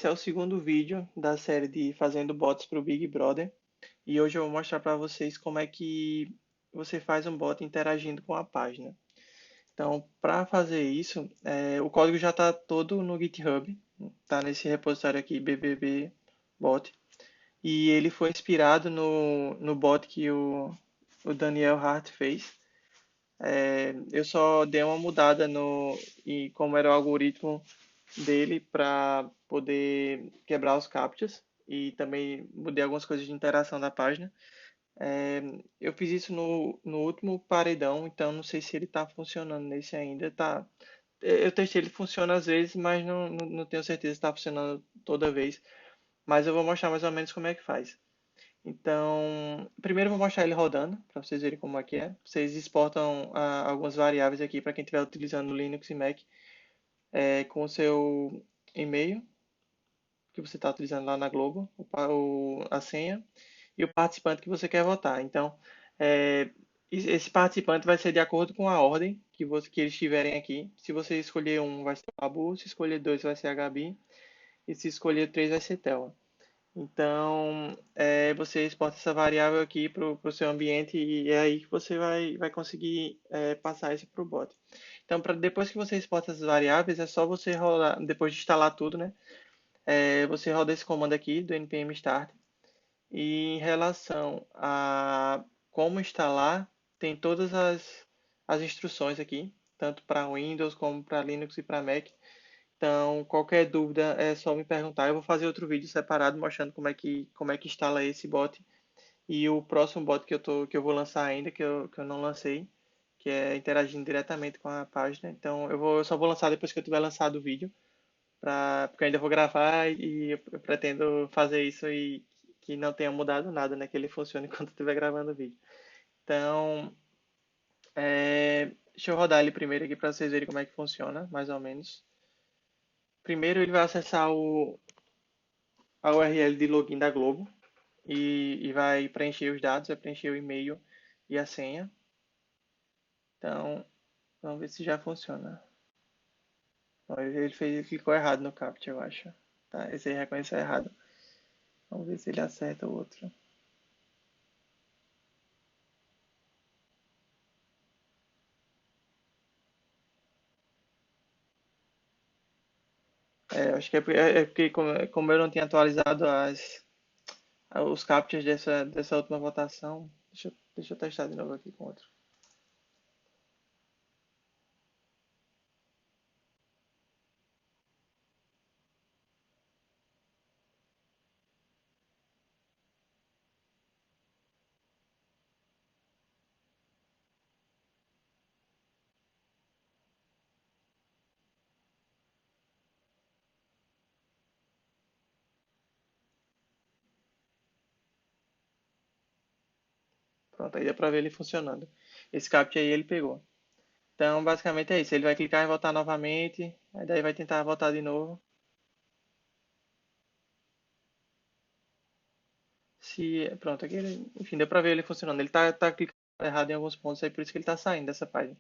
esse é o segundo vídeo da série de Fazendo Bots para o Big Brother. E hoje eu vou mostrar para vocês como é que você faz um bot interagindo com a página. Então, para fazer isso, o código já está todo no GitHub, está nesse repositório aqui, BBB Bot. E ele foi inspirado no bot que o Daniel Hart fez. Eu só dei uma mudada no e como era o algoritmo dele para poder quebrar os captchas e também mudei algumas coisas de interação da página. Eu fiz isso no último paredão, então não sei se ele está funcionando nesse ainda. Tá, eu testei, ele funciona às vezes, mas não tenho certeza se está funcionando toda vez. Mas eu vou mostrar mais ou menos como é que faz. Então, primeiro eu vou mostrar ele rodando, para vocês verem como é que é. Vocês exportam algumas variáveis aqui para quem estiver utilizando Linux e Mac com o seu e-mail que você está utilizando lá na Globo, a senha e o participante que você quer votar. Então, esse participante vai ser de acordo com a ordem que eles tiverem aqui. Se você escolher um, vai ser o Babu, se escolher dois, vai ser a Gabi, e se escolher três, vai ser Thelma. Então, você exporta essa variável aqui para o seu ambiente e é aí que você vai conseguir passar isso para o bot. Então, depois que você exporta essas variáveis, é só você rodar, depois de instalar tudo, né? Você roda esse comando aqui do npm start e em relação a como instalar, tem todas as instruções aqui, tanto para Windows como para Linux e para Mac. Então, qualquer dúvida é só me perguntar. Eu vou fazer outro vídeo separado mostrando como é que instala esse bot. E o próximo bot que eu vou lançar ainda, que eu não lancei, que é interagindo diretamente com a página. Então, eu só vou lançar depois que eu tiver lançado o vídeo porque eu ainda vou gravar e eu pretendo fazer isso e que não tenha mudado nada, né? Que ele funcione enquanto eu estiver gravando o vídeo. Então, deixa eu rodar ele primeiro aqui para vocês verem como é que funciona, mais ou menos. Primeiro ele vai acessar a URL de login da Globo e vai preencher os dados, vai preencher o e-mail e a senha. Então, vamos ver se já funciona. Bom, ele clicou errado no CAPTCHA, eu acho. Tá, esse aí reconheceu errado. Vamos ver se ele acerta o outro. Acho que é porque como eu não tinha atualizado os captchas dessa última votação, deixa eu testar de novo aqui com outro. Pronto, aí dá pra ver ele funcionando. Esse captcha aí ele pegou. Então, basicamente é isso. Ele vai clicar em votar novamente, aí daí vai tentar votar de novo. Pronto, aqui enfim, deu pra ver ele funcionando. Ele tá clicando errado em alguns pontos, aí por isso que ele tá saindo dessa página.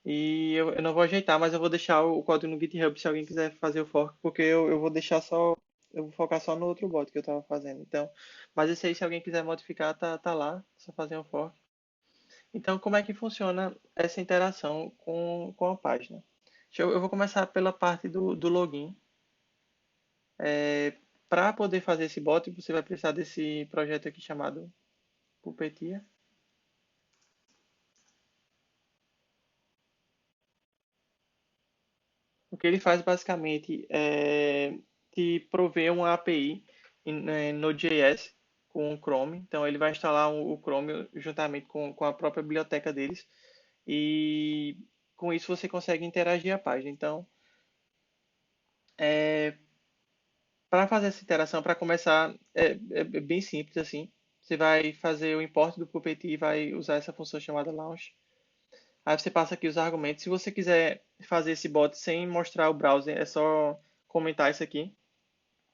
E eu não vou ajeitar, mas eu vou deixar o código no GitHub se alguém quiser fazer o fork, porque eu vou deixar só, eu vou focar só no outro bot que eu estava fazendo. Então, mas esse aí, se alguém quiser modificar, tá lá, só fazer um fork. Então, como é que funciona essa interação com a página? Eu vou começar pela parte do login. Para poder fazer esse bot, você vai precisar desse projeto aqui chamado Puppeteer. O que ele faz basicamente é te prover uma API no Node.js com o Chrome. Então ele vai instalar o Chrome juntamente com a própria biblioteca deles e com isso você consegue interagir a página. Então, para fazer essa interação, para começar, é bem simples assim. Você vai fazer o import do Puppeteer e vai usar essa função chamada launch. Aí você passa aqui os argumentos. Se você quiser fazer esse bot sem mostrar o browser, é só comentar isso aqui.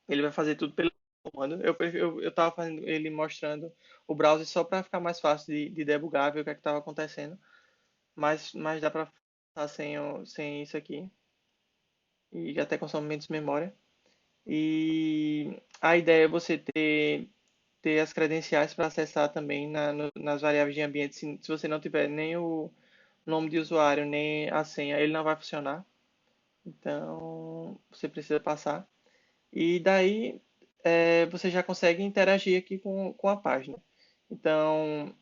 Ele vai fazer tudo pelo comando. Eu tava fazendo ele mostrando o browser só para ficar mais fácil de debugar, ver o que é que estava acontecendo. Mas dá para sem isso aqui. E até consome menos memória. E a ideia é você ter as credenciais para acessar também nas variáveis de ambiente. Se você não tiver nem o nome de usuário, nem a senha, ele não vai funcionar. Então, você precisa passar. E daí você já consegue interagir aqui com a página. Então,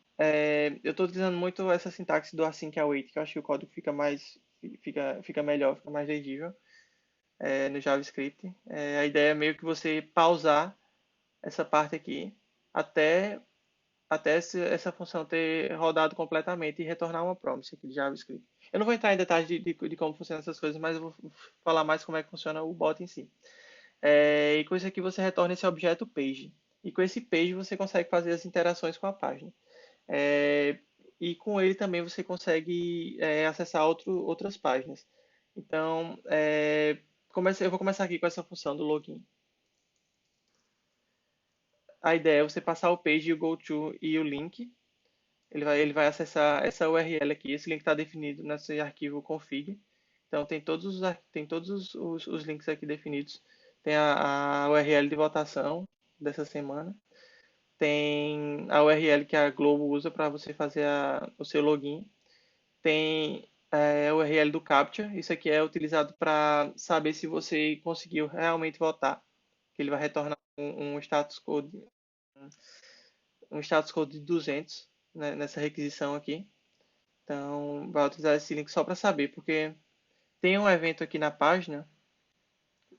eu estou utilizando muito essa sintaxe do async await, que eu acho que o código fica melhor, fica mais legível no JavaScript. A ideia é meio que você pausar essa parte aqui até, até essa função ter rodado completamente e retornar uma promise aqui de JavaScript. Eu não vou entrar em detalhes de como funcionam essas coisas, mas eu vou falar mais como é que funciona o bot em si. E com isso aqui você retorna esse objeto page. E com esse page você consegue fazer as interações com a página. É, e com ele também você consegue acessar outras páginas. Então, eu vou começar aqui com essa função do login. A ideia é você passar o page, o goto e o link. Ele vai acessar essa URL aqui. Esse link está definido nesse arquivo config. Então tem todos os links aqui definidos. Tem a URL de votação dessa semana. Tem a URL que a Globo usa para você fazer o seu login. Tem a URL do CAPTCHA. Isso aqui é utilizado para saber se você conseguiu realmente votar. Que ele vai retornar um status code de 200, né, nessa requisição aqui. Então, vai utilizar esse link só para saber, porque tem um evento aqui na página.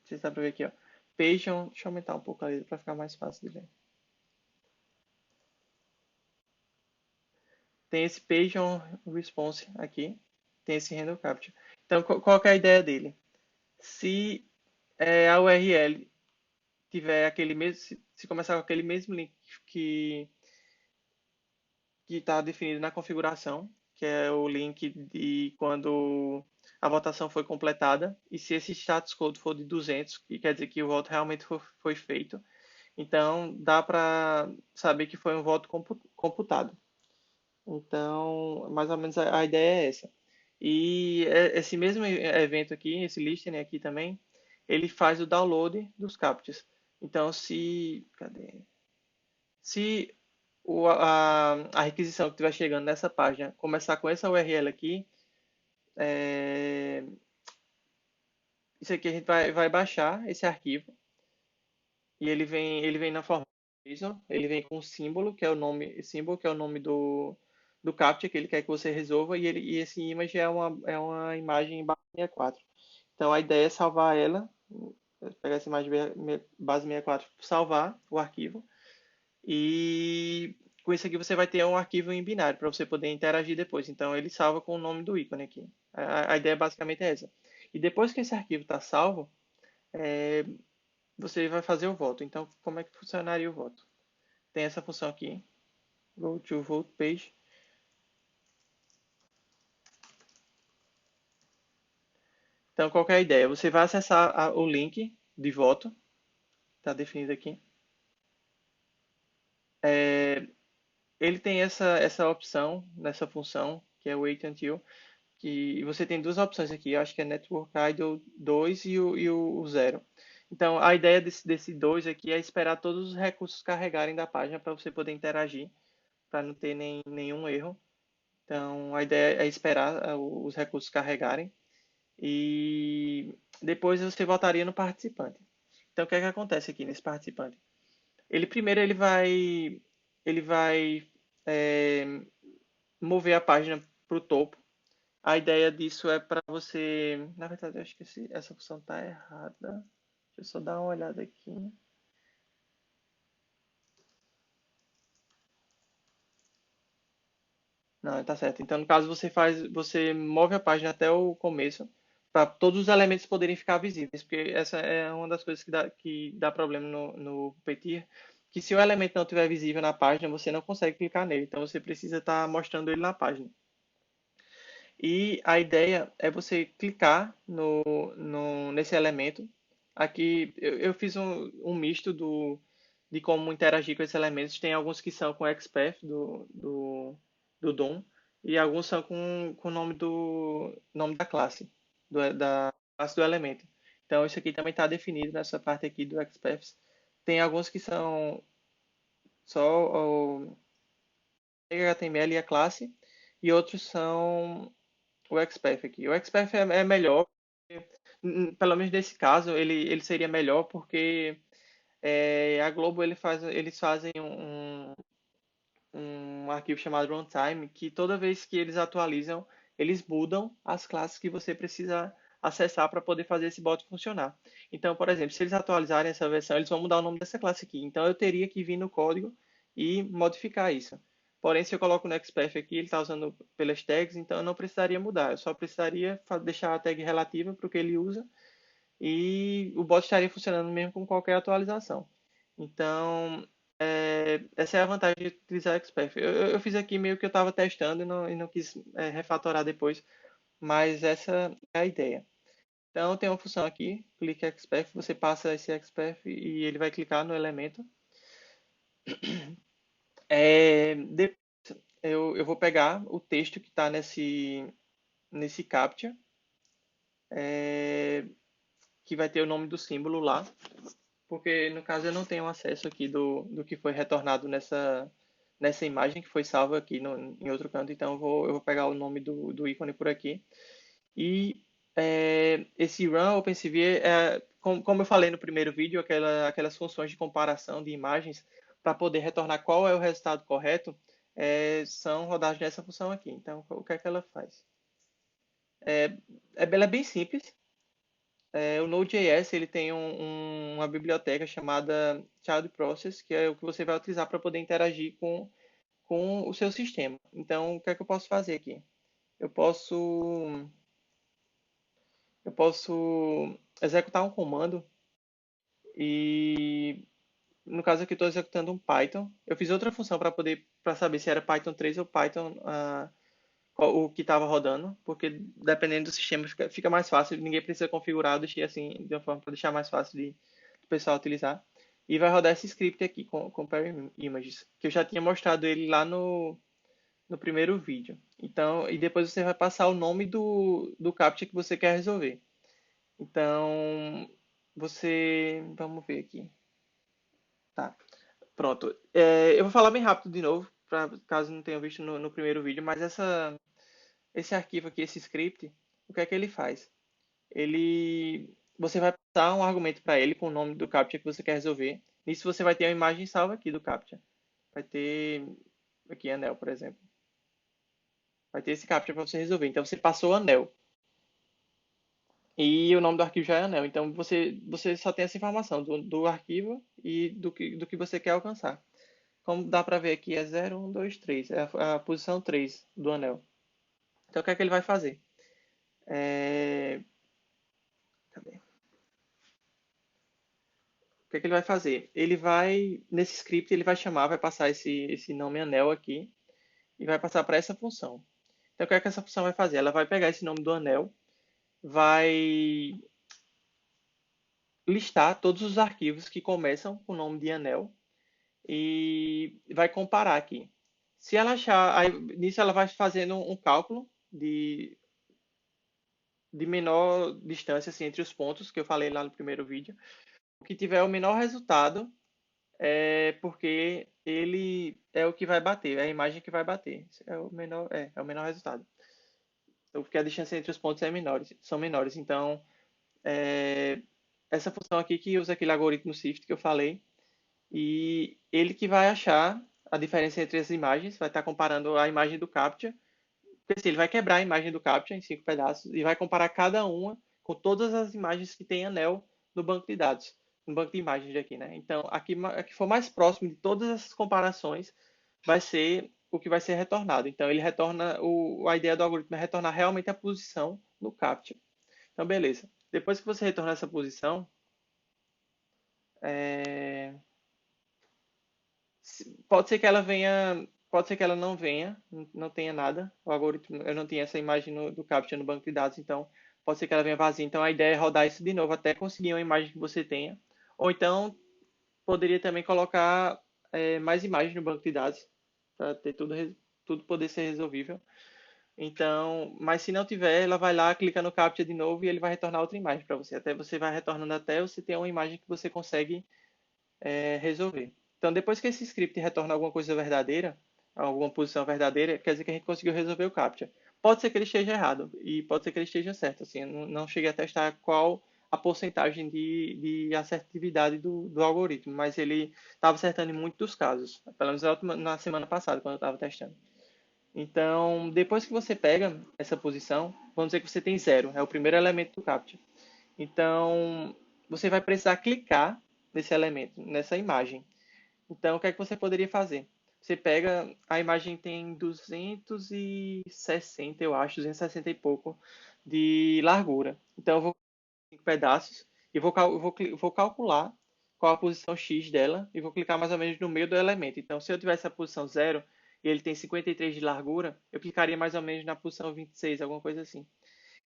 Você dá para ver aqui, ó. Deixa eu aumentar um pouco ali para ficar mais fácil de ver. Tem esse page on response aqui, tem esse handle capture. Então, qual que é a ideia dele? Se a URL tiver aquele mesmo, se começar com aquele mesmo link que que está definido na configuração, que é o link de quando a votação foi completada, e se esse status code for de 200, que quer dizer que o voto realmente foi feito, então dá para saber que foi um voto computado. Então, mais ou menos a ideia é essa. E esse mesmo evento aqui, esse listening aqui também, ele faz o download dos captchas. Então, cadê? Se a requisição que estiver chegando nessa página começar com essa URL aqui, é, isso aqui a gente vai baixar esse arquivo e ele vem na forma JSON, ele vem com um símbolo, que é o nome, símbolo, que é o nome do CAPTCHA que ele quer que você resolva, e esse image é uma imagem base 64. Então a ideia é salvar ela, pegar essa imagem base 64, salvar o arquivo, e com isso aqui você vai ter um arquivo em binário para você poder interagir depois. Então ele salva com o nome do ícone aqui. A ideia basicamente é essa. E depois que esse arquivo está salvo, você vai fazer o voto. Então, como é que funcionaria o voto? Tem essa função aqui, go to vote page. Então, qual que é a ideia? Você vai acessar o link de voto, está definido aqui. Ele tem essa opção nessa função, que é wait until, que você tem duas opções aqui, eu acho que é Network Idle 2 e o 0. Então, a ideia desse 2 aqui é esperar todos os recursos carregarem da página para você poder interagir, para não ter nenhum erro. Então, a ideia é esperar os recursos carregarem e depois você voltaria no participante. Então, o que é que acontece aqui nesse participante? Primeiro ele vai é, mover a página para o topo. A ideia disso é para você. Na verdade, eu acho que essa função está errada. Deixa eu só dar uma olhada aqui. Não, tá certo. Então, no caso, você move a página até o começo para todos os elementos poderem ficar visíveis, porque essa é uma das coisas que dá problema no Petir, que se o elemento não estiver visível na página, você não consegue clicar nele. Então, você precisa estar mostrando ele na página. E a ideia é você clicar nesse elemento. Aqui eu fiz um misto de como interagir com esses elementos. Tem alguns que são com XPath do DOM e alguns são com o nome da classe, da classe do elemento. Então, isso aqui também está definido nessa parte aqui do XPaths. Tem alguns que são só o HTML e a classe, e outros são o XPath aqui. O XPath é melhor, pelo menos nesse caso, ele seria melhor porque a Globo eles fazem um arquivo chamado runtime, que toda vez que eles atualizam, eles mudam as classes que você precisa acessar para poder fazer esse bot funcionar. Então, por exemplo, se eles atualizarem essa versão, eles vão mudar o nome dessa classe aqui. Então, eu teria que vir no código e modificar isso. Porém, se eu coloco no XPath aqui, ele está usando pelas tags, então eu não precisaria mudar. Eu só precisaria deixar a tag relativa para o que ele usa e o bot estaria funcionando mesmo com qualquer atualização. Então, essa é a vantagem de utilizar o XPath. Eu fiz aqui meio que eu estava testando e não quis refatorar depois, mas essa é a ideia. Então, tem uma função aqui, clique XPath, você passa esse XPath e ele vai clicar no elemento. Depois, eu vou pegar o texto que está nesse CAPTCHA, que vai ter o nome do símbolo lá, porque no caso eu não tenho acesso aqui do que foi retornado nessa imagem que foi salva aqui em outro canto, então eu vou pegar o nome do ícone por aqui. E esse run OpenCV, como eu falei no primeiro vídeo, aquelas funções de comparação de imagens para poder retornar qual é o resultado correto, são rodadas nessa função aqui. Então, o que é que ela faz? Ela é bem simples. O Node.js ele tem uma biblioteca chamada Child Process, que é o que você vai utilizar para poder interagir com o seu sistema. Então, o que é que eu posso fazer aqui? Eu posso, eu posso executar um comando e, no caso aqui, estou executando um Python. Eu fiz outra função para saber se era Python 3 ou Python o que estava rodando, porque dependendo do sistema fica mais fácil, ninguém precisa configurar, eu deixei assim de uma forma para deixar mais fácil do pessoal utilizar. E vai rodar esse script aqui com Compare Images, que eu já tinha mostrado ele lá no primeiro vídeo. Então, e depois você vai passar o nome do CAPTCHA que você quer resolver. Então, vamos ver aqui. Tá, pronto. Eu vou falar bem rápido de novo, caso não tenha visto no primeiro vídeo, mas esse arquivo aqui, esse script, o que é que ele faz? Você vai passar um argumento para ele com o nome do CAPTCHA que você quer resolver. Nisso você vai ter uma imagem salva aqui do CAPTCHA. Vai ter aqui anel, por exemplo. Vai ter esse CAPTCHA para você resolver. Então você passou o anel. E o nome do arquivo já é anel. Então você só tem essa informação do arquivo e do que você quer alcançar. Como dá para ver aqui, é 0, 1, 2, 3. É a posição 3 do anel. Então o que é que ele vai fazer? Cadê? O que é que ele vai fazer? Nesse script, ele vai chamar, vai passar esse nome anel aqui e vai passar para essa função. Então, o que é que essa função vai fazer? Ela vai pegar esse nome do anel, vai listar todos os arquivos que começam com o nome de anel e vai comparar aqui. Se ela achar, aí, nisso ela vai fazendo um cálculo de menor distância assim, entre os pontos que eu falei lá no primeiro vídeo. O que tiver o menor resultado porque ele é o que vai bater, é a imagem que vai bater. É o menor resultado. Então, porque a distância entre os pontos são menores. Então, essa função aqui que usa aquele algoritmo SIFT que eu falei, e ele que vai achar a diferença entre as imagens, vai estar comparando a imagem do CAPTCHA, porque assim, ele vai quebrar a imagem do CAPTCHA em 5 pedaços e vai comparar cada uma com todas as imagens que tem anel no banco de dados, no banco de imagens aqui, né? Então, aqui que for mais próximo de todas essas comparações vai ser o que vai ser retornado. Então, ele retorna, a ideia do algoritmo é retornar realmente a posição no CAPTCHA. Então, beleza. Depois que você retornar essa posição, é, pode ser que ela venha, pode ser que ela não venha, não tenha nada. O algoritmo, eu não tinha essa imagem do CAPTCHA no banco de dados, então pode ser que ela venha vazia. Então a ideia é rodar isso de novo até conseguir uma imagem que você tenha. Ou então poderia também colocar mais imagens no banco de dados para ter tudo poder ser resolvível. Então, mas se não tiver, ela vai lá, clica no Captcha de novo e ele vai retornar outra imagem para você. Até você vai retornando até você ter uma imagem que você consegue resolver. Então, depois que esse script retorna alguma coisa verdadeira, alguma posição verdadeira, quer dizer que a gente conseguiu resolver o Captcha. Pode ser que ele esteja errado e pode ser que ele esteja certo. Assim, eu não cheguei a testar qual a porcentagem de assertividade do algoritmo, mas ele estava acertando em muitos dos casos, pelo menos na semana passada, quando eu estava testando. Então, depois que você pega essa posição, vamos dizer que você tem zero, é o primeiro elemento do Captcha. Então, você vai precisar clicar nesse elemento, nessa imagem. Então, o que é que você poderia fazer? Você pega, a imagem tem 260, eu acho, 260 e pouco de largura. Então, eu vou em 5 pedaços e vou calcular qual a posição X dela e vou clicar mais ou menos no meio do elemento. Então, se eu tivesse a posição zero e ele tem 53 de largura, eu clicaria mais ou menos na posição 26, alguma coisa assim.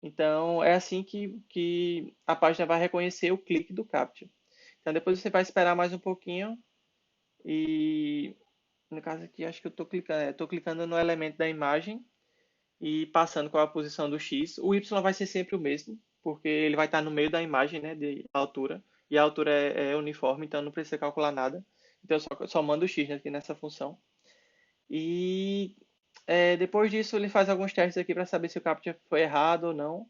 Então, é assim que a página vai reconhecer o clique do Captcha. Então, depois você vai esperar mais um pouquinho e, no caso aqui, acho que eu estou clicando no elemento da imagem e passando qual a posição do X. O Y vai ser sempre o mesmo, porque ele vai estar no meio da imagem, né, de altura, e a altura é uniforme, então não precisa calcular nada. Então, eu só mando o X aqui nessa função. E depois disso, ele faz alguns testes aqui para saber se o Captcha foi errado ou não.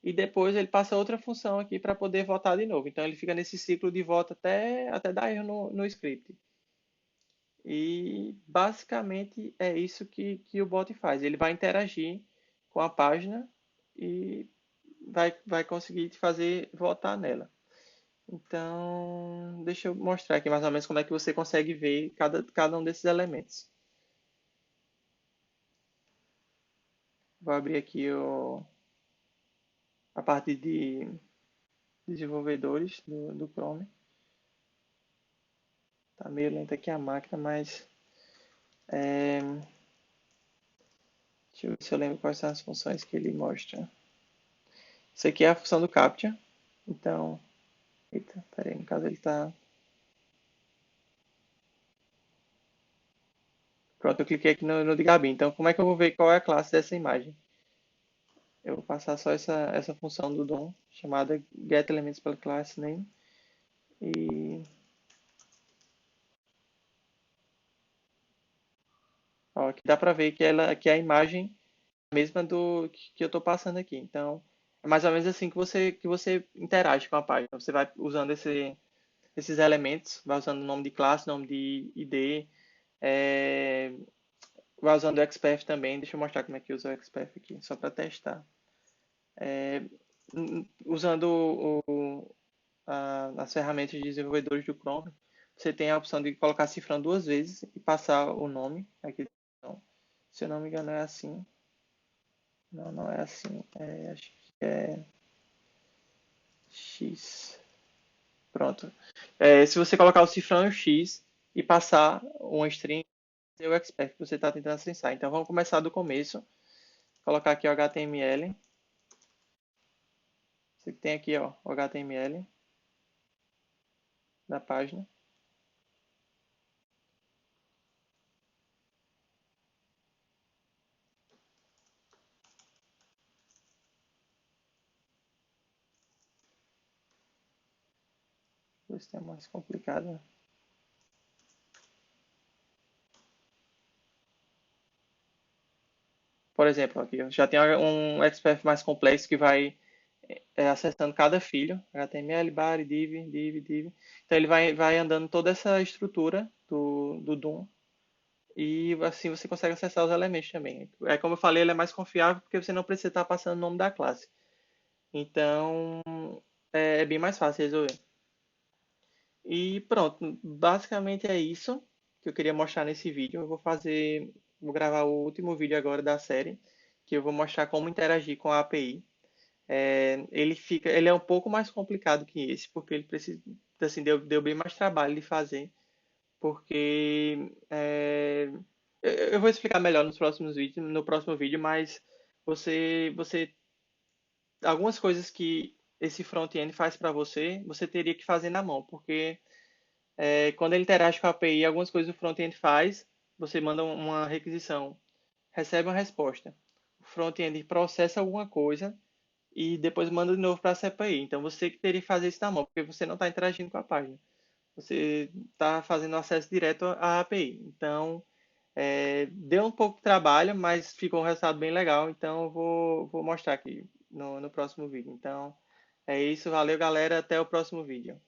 E depois ele passa outra função aqui para poder votar de novo. Então ele fica nesse ciclo de volta até dar erro no script. E basicamente é isso que o bot faz. Ele vai interagir com a página e vai conseguir te fazer votar nela. Então, deixa eu mostrar aqui mais ou menos como é que você consegue ver cada um desses elementos. Vou abrir aqui a parte de desenvolvedores do Chrome. Tá meio lenta aqui a máquina, mas deixa eu ver se eu lembro quais são as funções que ele mostra. Isso aqui é a função do CAPTCHA. Então, eita, peraí, no caso ele está. Pronto, eu cliquei aqui no de Gabi. Então, como é que eu vou ver qual é a classe dessa imagem? Eu vou passar só essa função do DOM, chamada getElements pela classe name. E ó, aqui dá para ver que a imagem é a mesma do que eu estou passando aqui. Então, é mais ou menos assim que você interage com a página. Você vai usando esses elementos, vai usando o nome de classe, nome de ID, é, vai usando o XPath também. Deixa eu mostrar como é que usa o XPath aqui, só para testar. Usando as ferramentas de desenvolvedores do Chrome, você tem a opção de colocar cifrão duas vezes e passar o nome. Aqui, então, se eu não me engano, é assim. Não, não é assim. Acho que é X. Pronto. Se você colocar o cifrão e o X e passar uma string, é o expert que você está tentando acessar. Então vamos começar do começo. Colocar aqui o HTML. Você tem aqui ó, o HTML da página. Isso é mais complicado. Por exemplo, aqui já tem um expert mais complexo que vai acessando cada filho, HTML, body, div. Então ele vai andando toda essa estrutura do DOM e assim você consegue acessar os elementos também. É como eu falei, ele é mais confiável porque você não precisa estar passando o nome da classe. Então é bem mais fácil resolver. E pronto, basicamente é isso que eu queria mostrar nesse vídeo. Vou gravar o último vídeo agora da série, que eu vou mostrar como interagir com a API. Ele é um pouco mais complicado que esse, porque ele precisa, assim, deu bem mais trabalho de fazer, porque eu vou explicar melhor no próximo vídeo, mas você algumas coisas que esse front-end faz para você, você teria que fazer na mão, porque quando ele interage com a API, algumas coisas o front-end faz, você manda uma requisição, recebe uma resposta. front-end processa alguma coisa e depois manda de novo para a CPI. Então você que teria que fazer isso na mão, porque você não está interagindo com a página. Você está fazendo acesso direto à API. Então, deu um pouco de trabalho, mas ficou um resultado bem legal. Então, eu vou mostrar aqui no próximo vídeo. Então, é isso. Valeu, galera. Até o próximo vídeo.